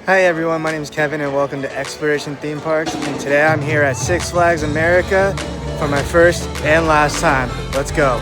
Hi everyone, my name is Kevin and welcome to Exploration Theme Parks. And today I'm here at Six Flags America for my first and last time. Let's go.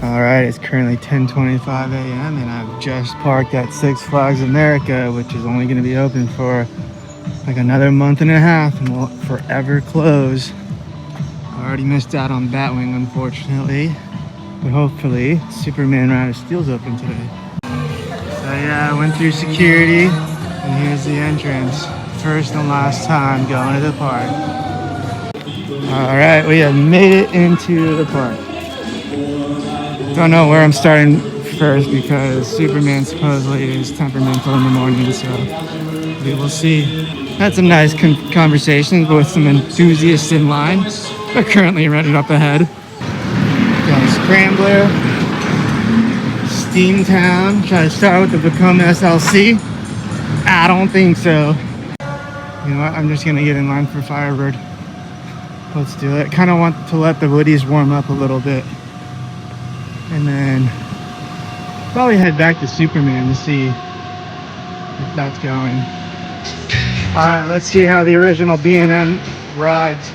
Alright, it's currently 10:25 a.m. and I've just parked at Six Flags America, which is only going to be open for like another month and a half and will forever close. I already missed out on Batwing, unfortunately, but hopefully Superman Ride of Steel's open today. So yeah, I went through security and here's the entrance. First and last time going to the park. Alright, we have made it into the park. Don't know where I'm starting first because Superman supposedly is temperamental in the morning, so we will see. Had some nice conversations with some enthusiasts in line. They're currently running up ahead. Got a Scrambler, Steamtown. Try to start with the vekoma SLC. I don't think so. You know what? I'm just gonna get in line for Firebird. Let's do it. Kind of want to let the woodies warm up a little bit. And then probably head back to Superman to see if that's going. All right, let's see how the original B&M rides.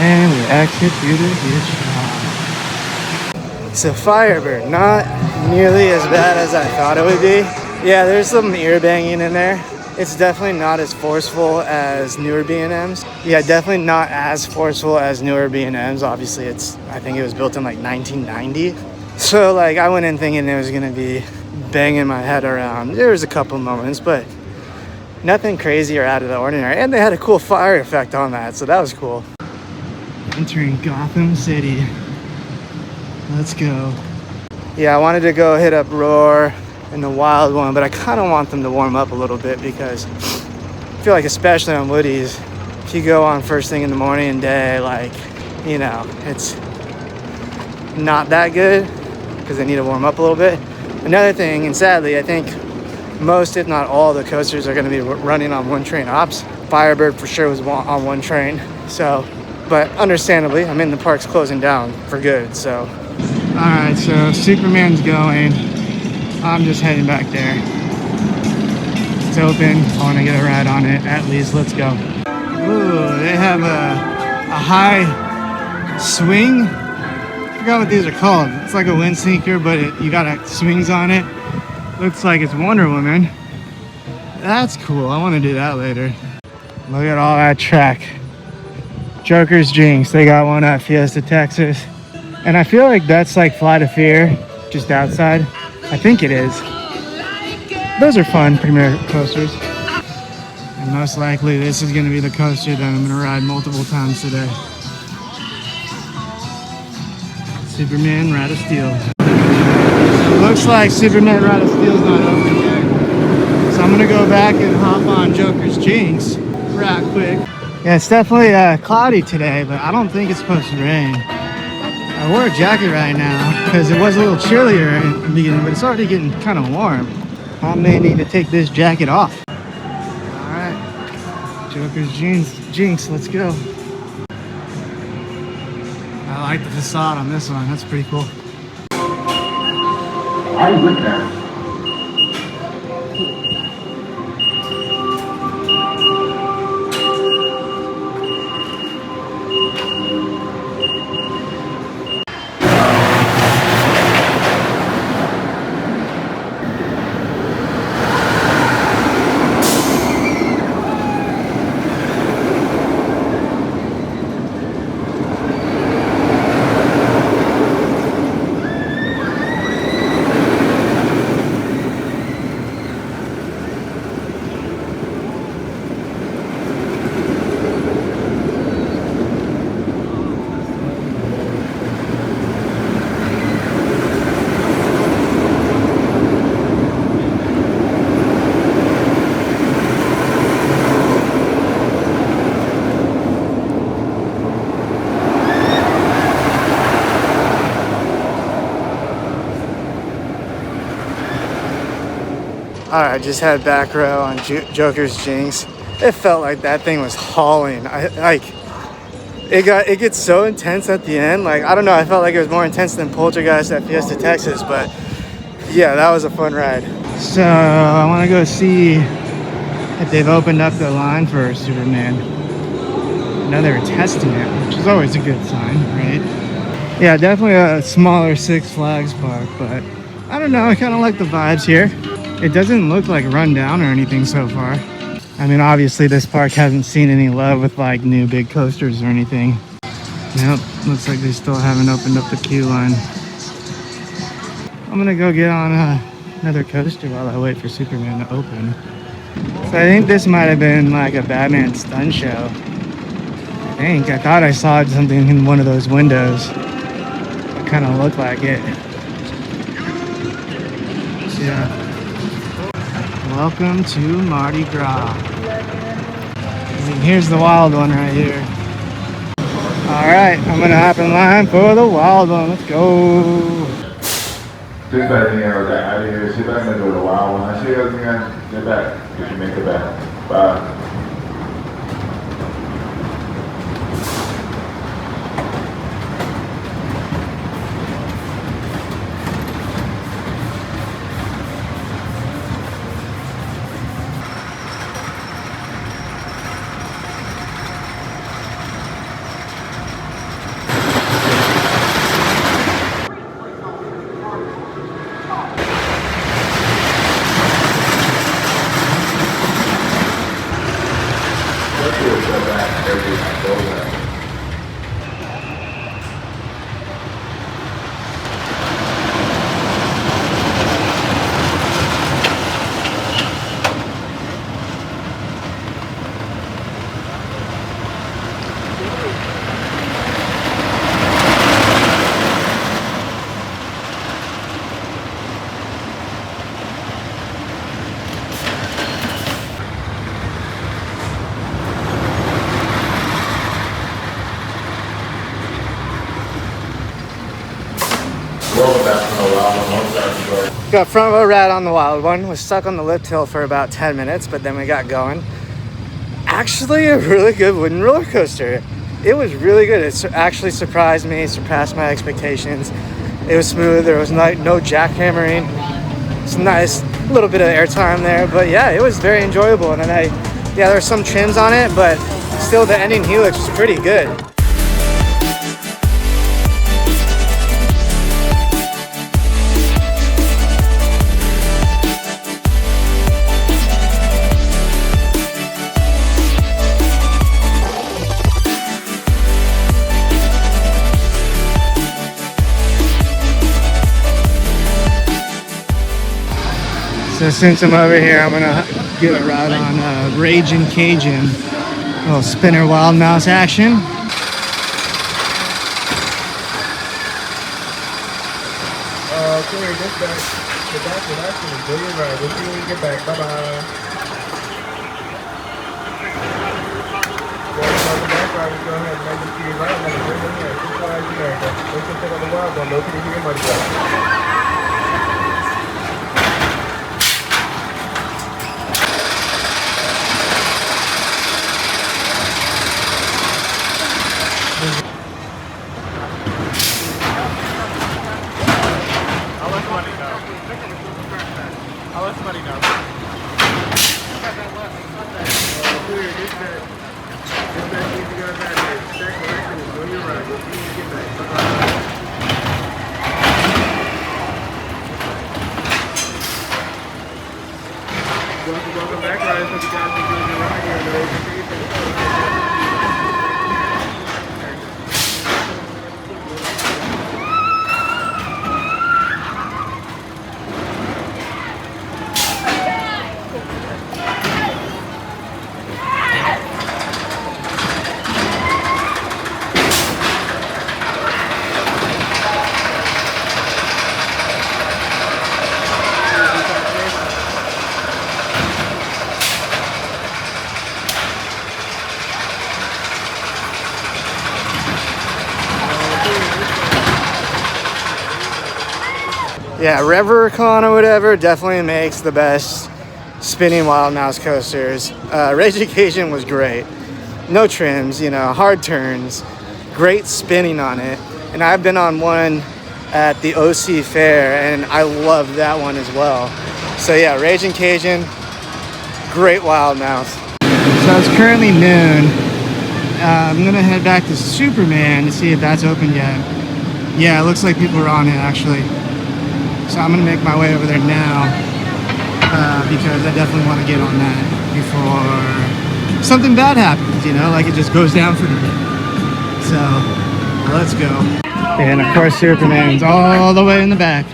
And we executed his shot. So Firebird, not nearly as bad as I thought it would be. Yeah, there's some ear banging in there. It's definitely not as forceful as newer B&Ms. Yeah, definitely not as forceful as newer B&Ms. Obviously, I think it was built in like 1990. So like I went in thinking it was gonna be banging my head around. There was a couple moments, but nothing crazy or out of the ordinary. And they had a cool fire effect on that, so that was cool. Entering Gotham City. Let's go. Yeah, I wanted to go hit up Roar and the Wild One, but I kind of want them to warm up a little bit because I feel like, especially on Woodies, if you go on first thing in the morning and day, like, you know, it's not that good because they need to warm up a little bit. Another thing, and sadly, I think most, if not all, the coasters are going to be running on one train ops. Firebird for sure was on one train. So, but understandably, I mean, the park's closing down for good. So, all right, so Superman's going. I'm just heading back there. It's open. I want to get a ride on it at least. Let's go. Ooh, they have a high swing. I forgot what these are called. It's like a wind sneaker, but you got swings on it. Looks like it's Wonder Woman. That's cool. I want to do that later. Look at all that track. Joker's Jinx. They got one at Fiesta, Texas. And I feel like that's like Flight of Fear, just outside. I think it is. Those are fun premier coasters. And most likely this is going to be the coaster that I'm going to ride multiple times today. Superman Ride of Steel. So it looks like Superman Ride of Steel is not open yet. So I'm going to go back and hop on Joker's Jinx right quick. Yeah, it's definitely cloudy today, but I don't think it's supposed to rain. I wore a jacket right now because it was a little chillier in the beginning, but it's already getting kind of warm. I may need to take this jacket off. All right, Joker's Jinx, let's go. I like the facade on this one. That's pretty cool. I'm with that. All right, just had back row on Joker's Jinx. It felt like that thing was hauling. It gets so intense at the end. Like, I don't know, I felt like it was more intense than Poltergeist at Fiesta, Texas, but yeah, that was a fun ride. So I want to go see if they've opened up the line for Superman. I know they were testing it, which is always a good sign, right? Yeah, definitely a smaller Six Flags park, but I don't know, I kind of like the vibes here. It doesn't look like run down or anything so far. I mean, obviously this park hasn't seen any love with like new big coasters or anything. Nope, looks like they still haven't opened up the queue line. I'm gonna go get on another coaster while I wait for Superman to open. So I think this might have been like a Batman stunt show. I thought I saw something in one of those windows. It kind of looked like it. Yeah. Welcome to Mardi Gras. And here's the wild one right here. All right, I'm gonna hop in line for the wild one. Let's go. Just letting you know that out of here, sit back and do the wild one. I see you again. Get back if you make it back. Bye. Got front row ride on the wild one. Was stuck on the lift hill for about 10 minutes, but then we got going. Actually, a really good wooden roller coaster. It was really good. It actually surprised me, surpassed my expectations. It was smooth. There was no jackhammering. It's a nice little bit of airtime there, but yeah, it was very enjoyable. And then there were some trims on it, but still the ending helix was pretty good. So since I'm over here, I'm gonna give a ride on Ragin Cajun. A little spinner wild mouse action. Okay, get back. Get back to that. Enjoy your ride. We'll see you when you get back. Bye-bye. Go ahead and make it right. I'm gonna bring it here. Two flies America. Listen to the wild one. Look at it here, money back. Welcome back, guys. Hope you guys enjoyed your ride here on the Ragin Cajun. Yeah, Revercon or whatever definitely makes the best spinning wild mouse coasters. Ragin Cajun was great. No trims, hard turns, great spinning on it. And I've been on one at the OC Fair and I love that one as well. So yeah, Ragin Cajun, great wild mouse. So it's currently noon. I'm gonna head back to Superman to see if that's open yet. Yeah, it looks like people are on it actually. So I'm gonna make my way over there now because I definitely want to get on that before something bad happens, like it just goes down for the day. So let's go. And of course Superman's all the way in the back.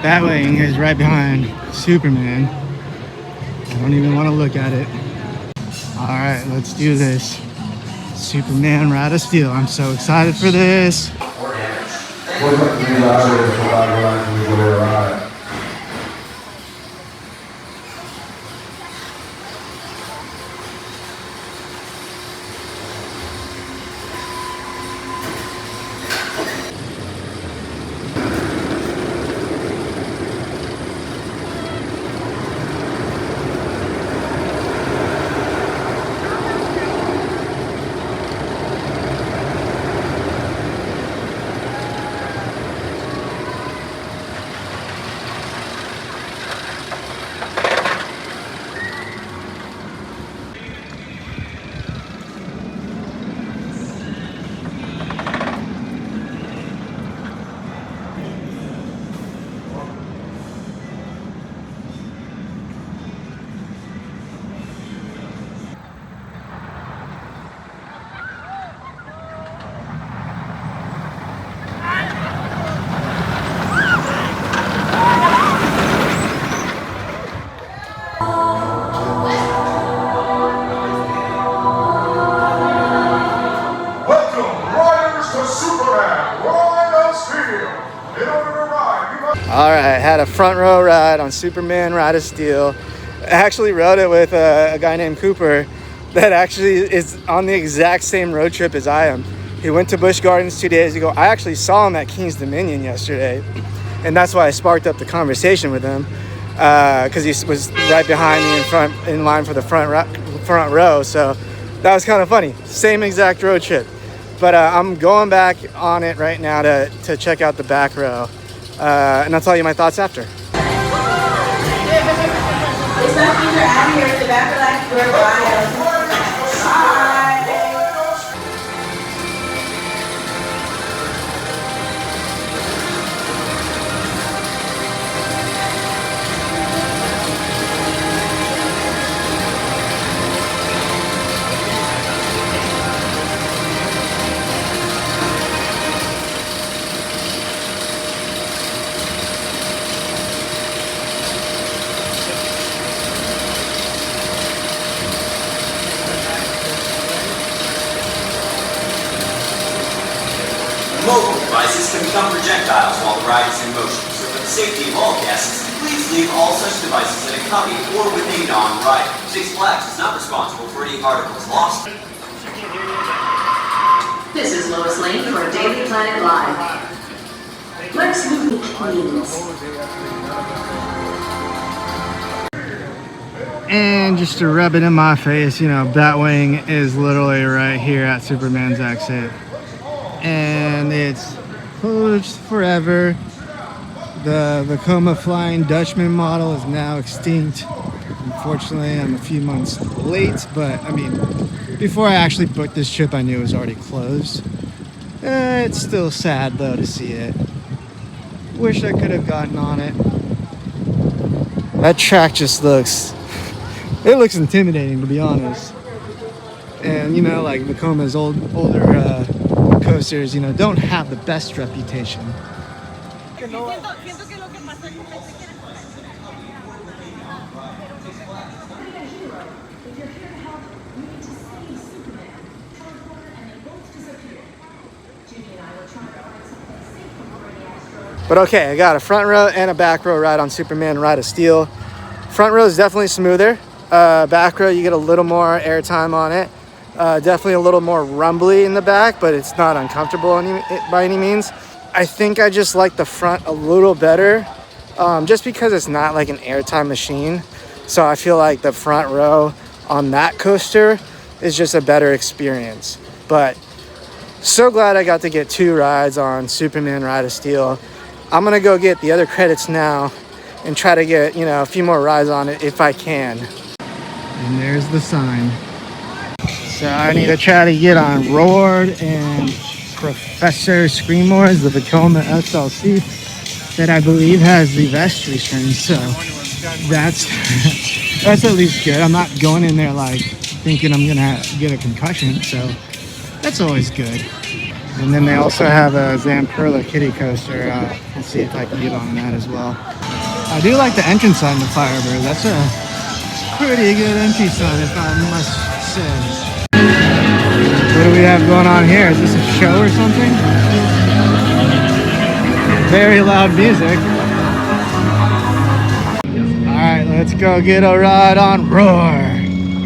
Batwing is right behind Superman. I don't even want to look at it. All right, let's do this. Superman Ride of Steel. I'm so excited for this. What's up, these riders for ride when we go to ride? All right, had a front row ride on Superman Ride of Steel. I actually rode it with a guy named Cooper that actually is on the exact same road trip as I am. He went to Busch Gardens 2 days ago. I actually saw him at King's Dominion yesterday. and that's why I sparked up the conversation with him, because he was right behind me in line for the front row. So that was kind of funny. Same exact road trip. But I'm going back on it right now to check out the back row, and I'll tell you my thoughts after. It's not either out here at the back of like we're wild. Mobile devices can become projectiles while the ride is in motion, so for the safety of all guests, please leave all such devices in a cubby or with a non-rider. Six Flags is not responsible for any articles lost. This is Lois Lane for Daily Planet Live. Let's move the queens. And just to rub it in my face, you know, Batwing is literally right here at Superman's exit. And it's closed forever. The vekoma Flying Dutchman model is now extinct. Unfortunately, I'm a few months late, but I mean, before I actually booked this trip, I knew it was already closed. It's still sad though to see it. Wish I could have gotten on it. That track just looks, it looks intimidating, to be honest. And you know, like Vekoma's older coasters, you know, don't have the best reputation. But okay, I got a front row and a back row ride on Superman Ride of Steel. Front row is definitely smoother. Back row, you get a little more airtime on it. Definitely a little more rumbly in the back, but it's not uncomfortable by any means. I think I just like the front a little better, just because it's not like an airtime machine. So I feel like the front row on that coaster is just a better experience. But so glad I got to get 2 rides on Superman Ride of Steel. I'm gonna go get the other credits now and try to get, you know, a few more rides on it if I can. And there's the sign. So I need to try to get on Roar and Professor Screamore, the Vekoma SLC that I believe has the vestry string. So that's that's at least good. I'm not going in there like thinking I'm gonna get a concussion, so that's always good. And then they also have a Zamperla kiddie coaster. Let's see if I can get on that as well. I do like the entrance sign to Firebird. That's a pretty good entry sign, if I must say. What do we have going on here? Is this a show or something? Very loud music. Alright, let's go get a ride on Roar.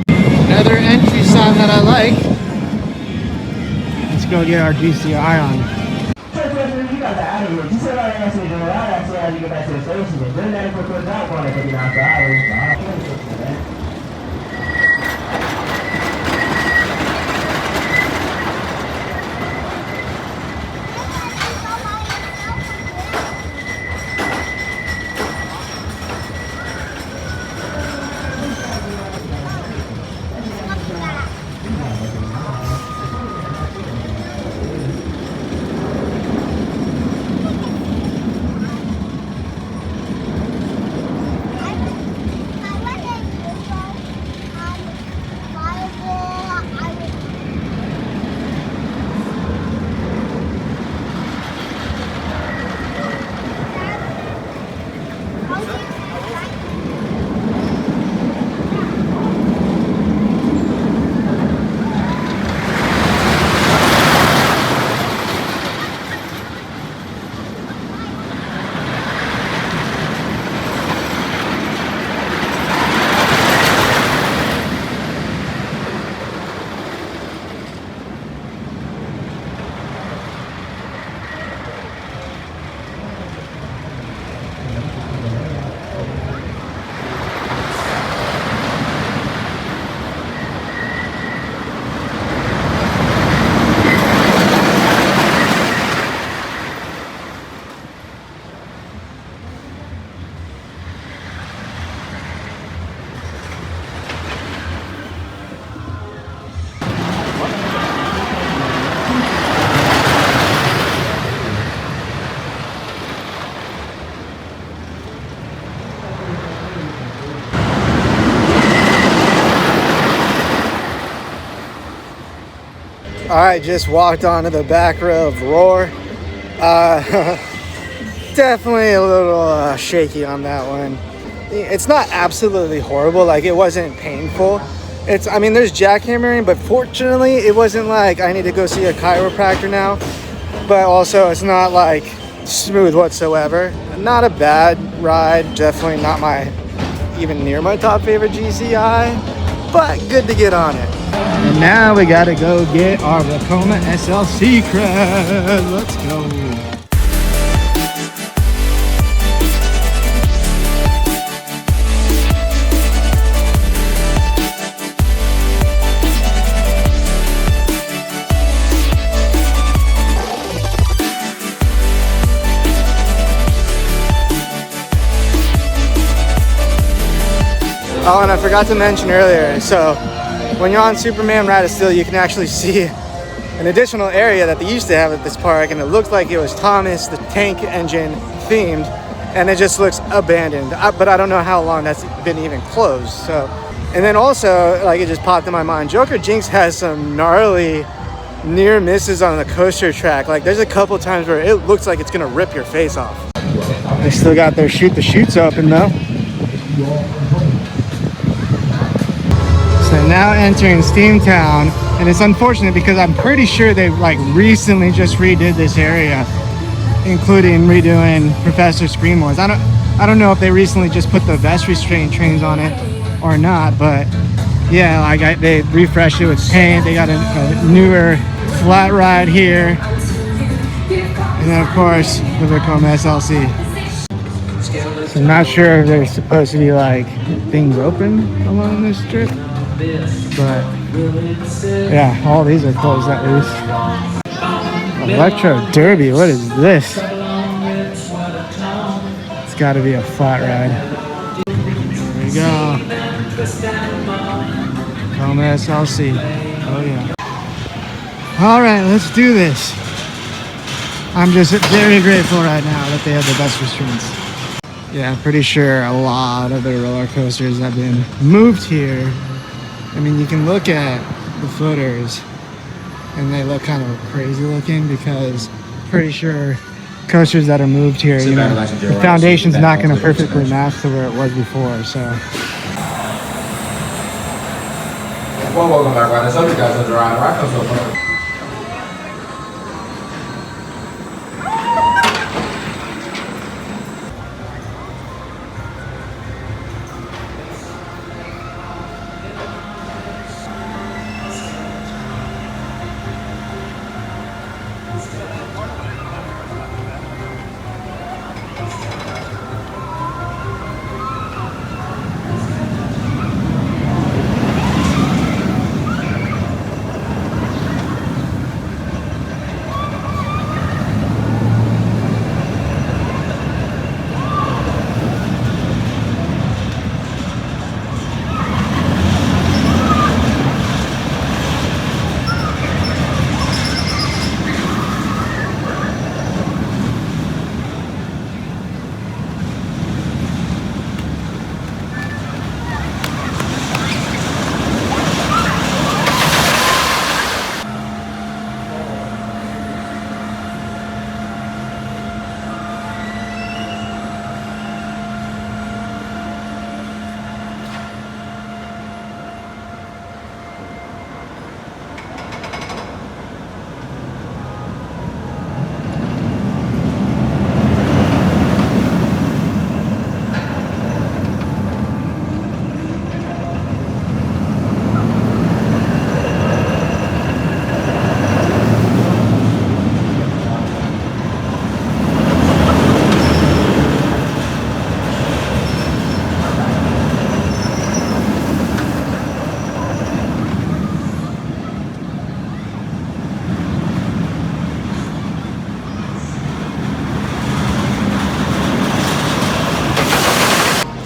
Another entry sign that I like. Let's go get our GCI on. All right, just walked onto the back row of Roar. Definitely a little shaky on that one. It's not absolutely horrible, like it wasn't painful. I mean, there's jackhammering, but fortunately it wasn't like I need to go see a chiropractor now. But also it's not like smooth whatsoever. Not a bad ride, definitely not even near my top favorite GCI, but good to get on it. And now we gotta go get our vekoma SLC cred. Let's go. Oh, and I forgot to mention earlier, so when you're on Superman Ride of Steel, you can actually see an additional area that they used to have at this park, and it looked like it was Thomas the Tank Engine themed, and it just looks abandoned. But I don't know how long that's been even closed. So, and then also, like, it just popped in my mind, Joker Jinx has some gnarly near misses on the coaster track. Like, there's a couple times where it looks like it's gonna rip your face off. They still got their shoot the chutes open though. So now entering Steamtown, and it's unfortunate because I'm pretty sure they like recently just redid this area, including redoing Professor Screamore's. I don't know if they recently just put the vest restraint trains on it or not, but yeah, like they refreshed it with paint. They got a newer flat ride here, and then of course the vekoma SLC. So I'm not sure if there's supposed to be like things open along this strip. But yeah, all these are closed at least. Electro Derby, what is this? It's got to be a flat ride. There we go. Vekoma SLC. Oh yeah. All right, let's do this. I'm just very grateful right now that they have the best restraints. Yeah, I'm pretty sure a lot of the roller coasters have been moved here. I mean, you can look at the footers and they look kind of crazy looking because pretty sure coasters that are moved here, you know, the foundation's not going to perfectly match to where it was before, so. Well, welcome back, right? Some of you guys are driving, right? Come so far.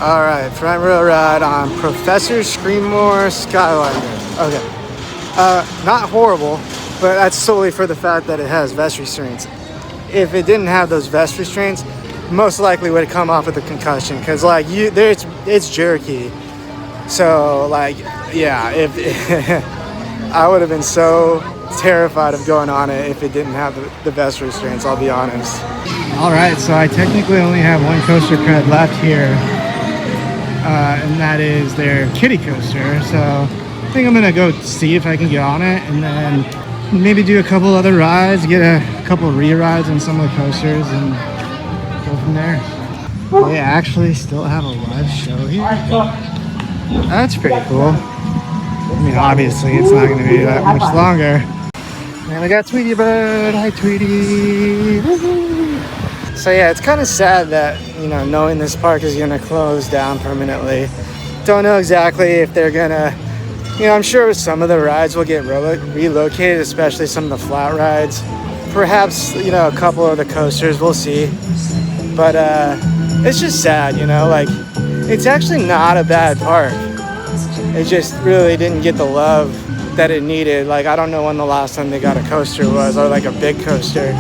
All right, front row ride on Professor Screamore Skyliner. Okay, not horrible, but that's solely for the fact that it has vest restraints. If it didn't have those vest restraints, most likely would come off with a concussion because like it's jerky. So like, yeah, if I would have been so terrified of going on it if it didn't have the best restraints, I'll be honest. All right, so I technically only have one coaster cred left here, and that is their kiddie coaster. So I think I'm gonna go see if I can get on it, and then maybe do a couple other rides, get a couple re-rides on some of the coasters, and go from there. They actually still have a live show here. That's pretty cool. I mean, obviously it's not gonna be that much longer. And we got Tweety Bird. Hi, Tweety. So yeah, it's kind of sad that, you know, knowing this park is gonna close down permanently. Don't know exactly if they're gonna, you know, I'm sure some of the rides will get relocated, especially some of the flat rides. Perhaps, you know, a couple of the coasters, we'll see. But it's just sad, you know, like, it's actually not a bad park. It just really didn't get the love that it needed. Like, I don't know when the last time they got a coaster was, or like a big coaster.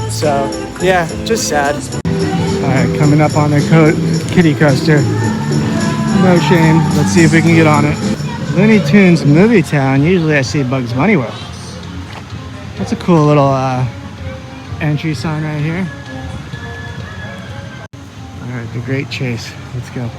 So yeah, just sad. All right, coming up on the kiddie coaster. No shame. Let's see if we can get on it. Looney Tunes Movie Town. Usually I see Bugs Bunny World. That's a cool little entry sign right here. All right, the Great Chase. Let's go.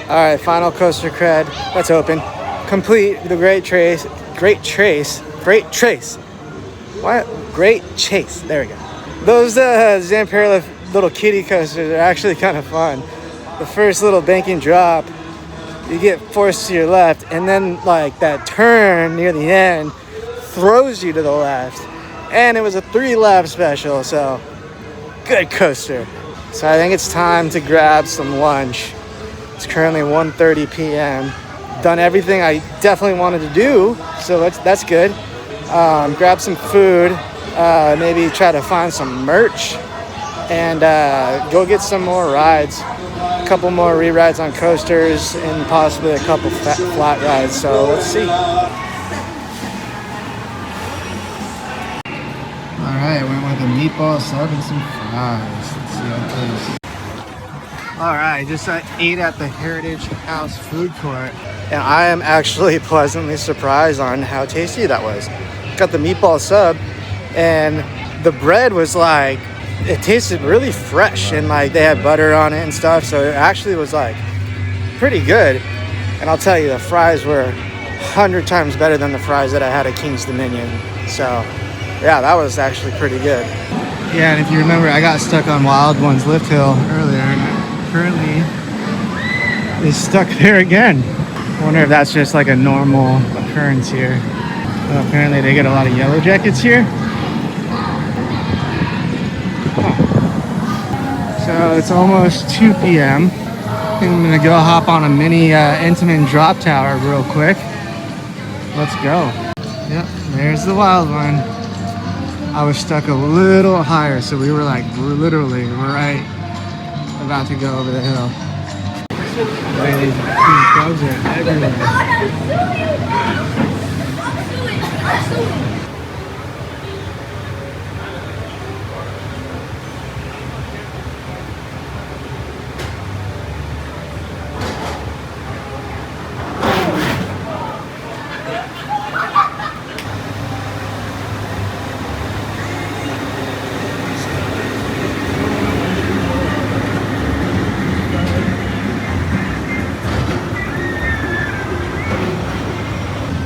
All right, final coaster cred. Let's open. Complete the Great Chase. What? Great Chase. There we go. Those Zamperla little kiddie coasters are actually kind of fun. The first little banking drop, you get forced to your left, and then like that turn near the end throws you to the left. And it was a 3-lap special, so good coaster. So I think it's time to grab some lunch. It's currently 1:30 p.m. Done everything I definitely wanted to do, so that's good. Grab some food, maybe try to find some merch, and go get some more rides. A couple more re-rides on coasters, and possibly a couple flat rides, so let's see. Alright, went with a meatball sub and some fries. Let's see how it tastes. Alright, just ate at the Heritage House food court, and I am actually pleasantly surprised on how tasty that was. Got the meatball sub, and the bread was like, it tasted really fresh, and like they had butter on it and stuff, so it actually was like pretty good. And I'll tell you, the fries were 100 times better than the fries that I had at King's Dominion. So yeah, that was actually pretty good. Yeah, and if you remember, I got stuck on Wild Ones Lift Hill earlier, and currently is stuck there again. I wonder if that's just like a normal occurrence here. Well, apparently they get a lot of yellow jackets here. Huh. So it's almost 2 p.m. I think I'm gonna go hop on a mini intamin drop tower real quick. Let's go. Yep, there's the Wild One. I was stuck a little higher, so we were like literally right about to go over the hill. These bugs are everywhere.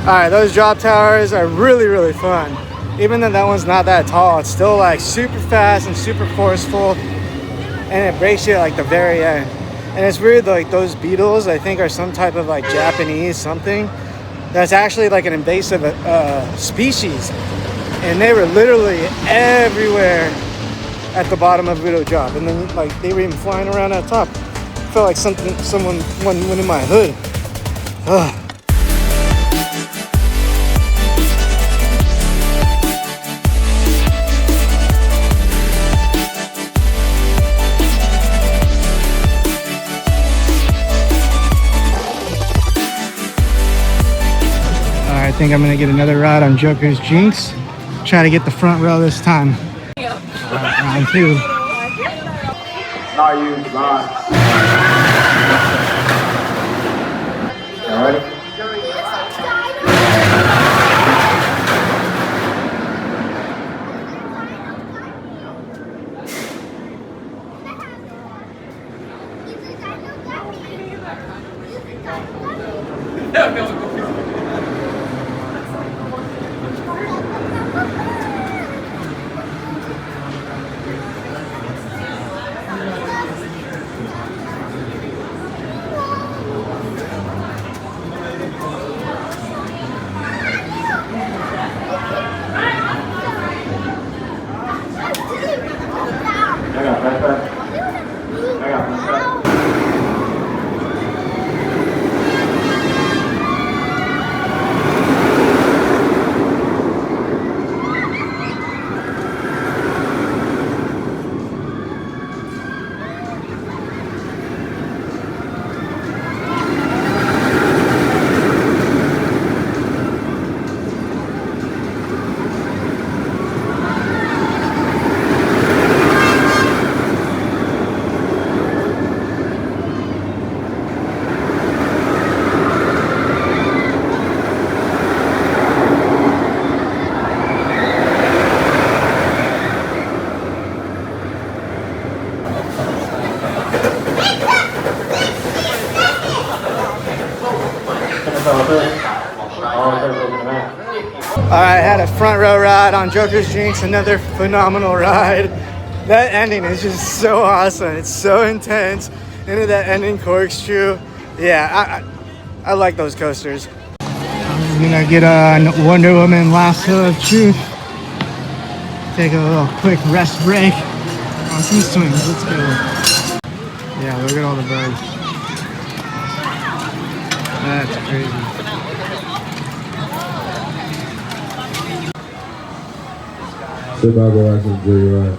All right, those drop towers are really, really fun. Even though that one's not that tall, it's still like super fast and super forceful, and it breaks you at like the very end. And it's weird, like those beetles, I think are some type of like Japanese something. That's actually like an invasive species. And they were literally everywhere at the bottom of Widow Drop. And then like they were even flying around at the top. I felt like someone went in my hood. Ugh. think I'm gonna get another ride on Joker's Jinx. Try to get the front row this time. Round 2. Not you, God. All right. Alright, had a front row ride on Joker's Jinx, another phenomenal ride. That ending is just so awesome. It's so intense. Into that ending corkscrew. Yeah, I like those coasters. I'm gonna get a Wonder Woman Lasso of Truth. Take a little quick rest break on some swings. Let's go. Yeah, look at all the birds. That's crazy. Sit back, relax, and enjoy your ride.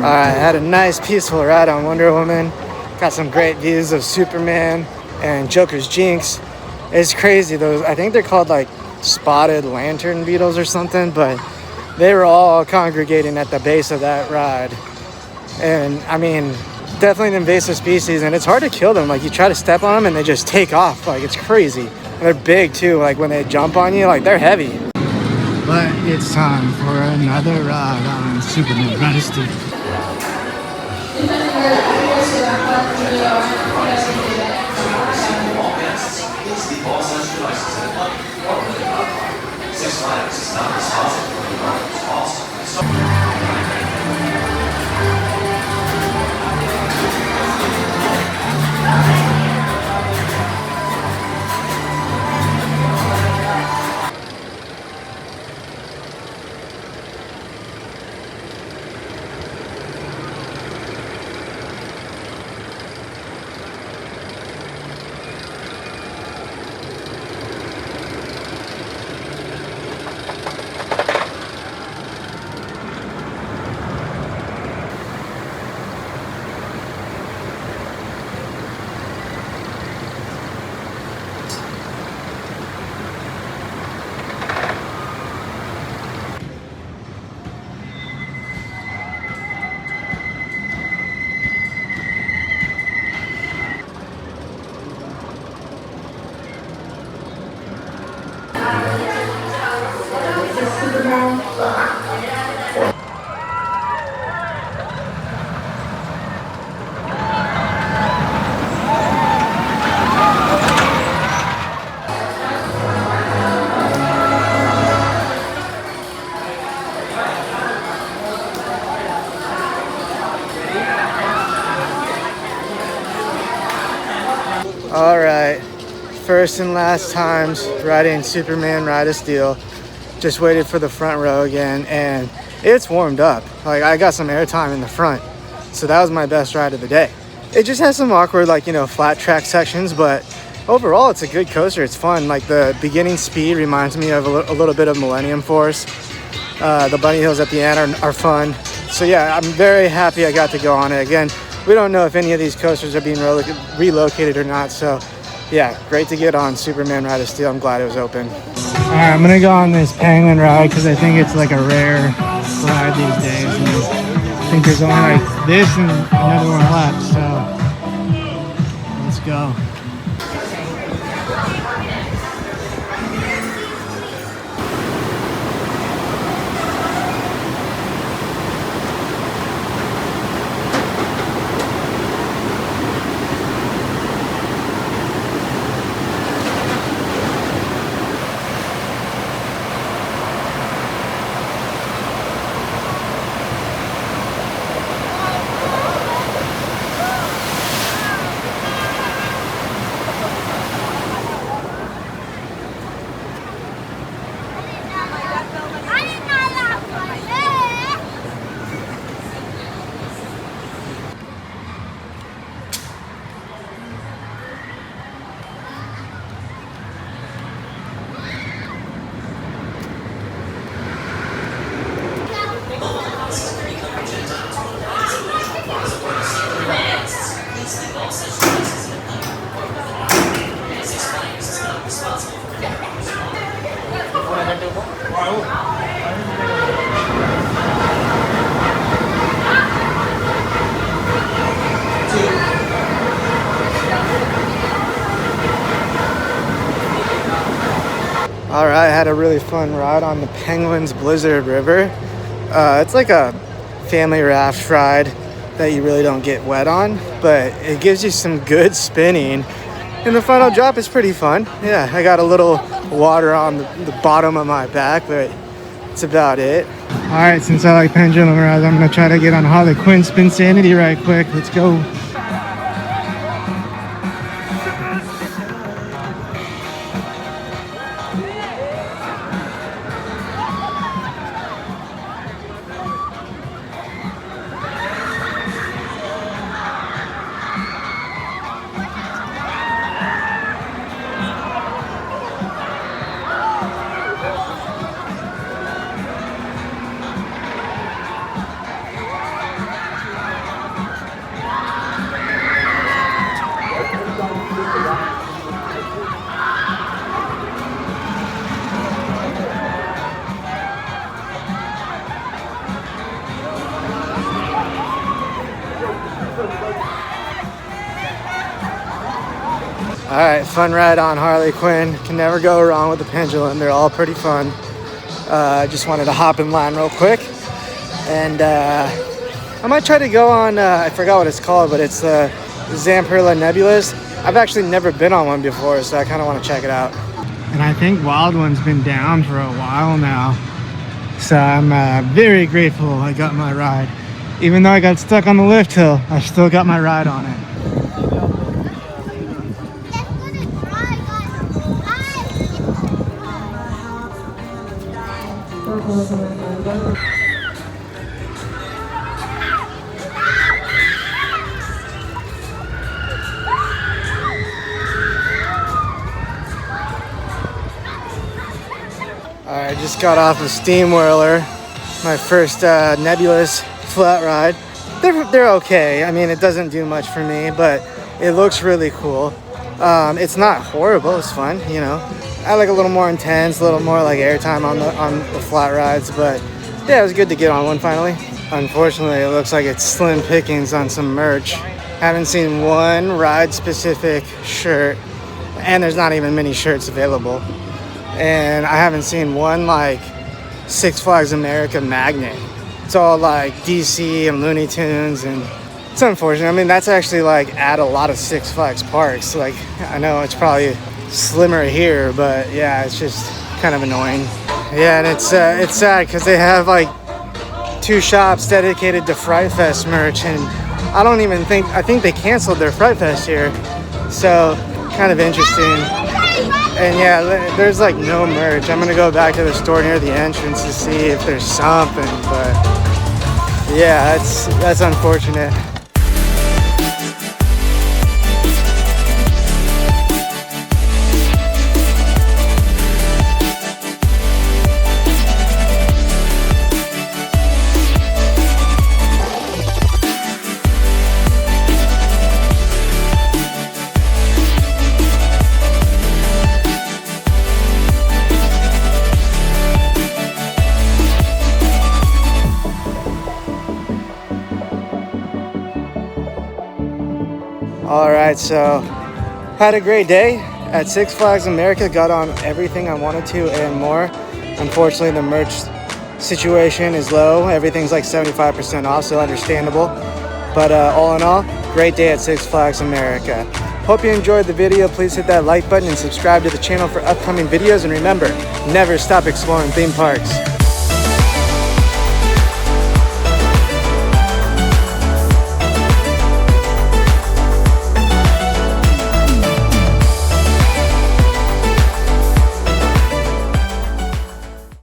Alright, had a nice peaceful ride on Wonder Woman. Got some great views of Superman and Joker's Jinx. It's crazy, those, I think they're called like spotted lantern beetles or something, but they were all congregating at the base of that ride. And I mean, definitely an invasive species, and it's hard to kill them. Like, you try to step on them and they just take off. Like, it's crazy. And they're big too. Like, when they jump on you, like, they're heavy. But it's time for another ride on Superman Dynasty. Six Flags is not responsible for the market's cost. All right, first and last times riding Superman Ride of Steel. Just waited for the front row again, and it's warmed up. Like, I got some airtime in the front, so that was my best ride of the day. It just has some awkward, like, you know, flat track sections, but overall it's a good coaster. It's fun. Like, the beginning speed reminds me of a little bit of Millennium Force. The bunny hills at the end are fun. So yeah, I'm very happy I got to go on it. Again, we don't know if any of these coasters are being relocated or not, so yeah, great to get on Superman Ride of Steel. I'm glad it was open. All right, I'm gonna go on this penguin ride because I think it's like a rare ride these days. And I think there's only like this and another one left, so let's go. All right, I had a really fun ride on the Penguins Blizzard River. It's like a family raft ride that you really don't get wet on, but it gives you some good spinning. And the final drop is pretty fun. Yeah, I got a little water on the bottom of my back, but that's about it. All right, since I like pendulum rides, I'm gonna try to get on Harley Quinn Spinsanity right quick. Let's go. All right, fun ride on Harley Quinn. Can never go wrong with the pendulum. They're all pretty fun. I just wanted to hop in line real quick. And I might try to go on, I forgot what it's called, but it's the Zamperla Nebulas. I've actually never been on one before, so I kind of want to check it out. And I think Wild One's been down for a while now. So I'm very grateful I got my ride. Even though I got stuck on the lift hill, I still got my ride on it. I just got off of Steam Whirler, my first nebulous flat ride. They're okay. I mean, it doesn't do much for me, but it looks really cool. It's not horrible. It's fun, you know. I like a little more intense, a little more like airtime on the flat rides, but yeah, it was good to get on one finally. Unfortunately, it looks like it's slim pickings on some merch. Haven't seen one ride-specific shirt, and there's not even many shirts available. And I haven't seen one like Six Flags America magnet. It's all like DC and Looney Tunes, and it's unfortunate. I mean, that's actually like at a lot of Six Flags parks. Like, I know it's probably slimmer here, but yeah, it's just kind of annoying. Yeah, and it's sad because they have like 2 shops dedicated to Fright Fest merch, and I think they canceled their Fright Fest here. So kind of interesting. And yeah, there's like no merch. I'm gonna go back to the store near the entrance to see if there's something, but yeah, that's unfortunate. All right, so had a great day at Six Flags America. Got on everything I wanted to and more. Unfortunately, the merch situation is low. Everything's like 75% off, so understandable. But all in all, great day at Six Flags America. Hope you enjoyed the video. Please hit that like button and subscribe to the channel for upcoming videos. And remember, never stop exploring theme parks.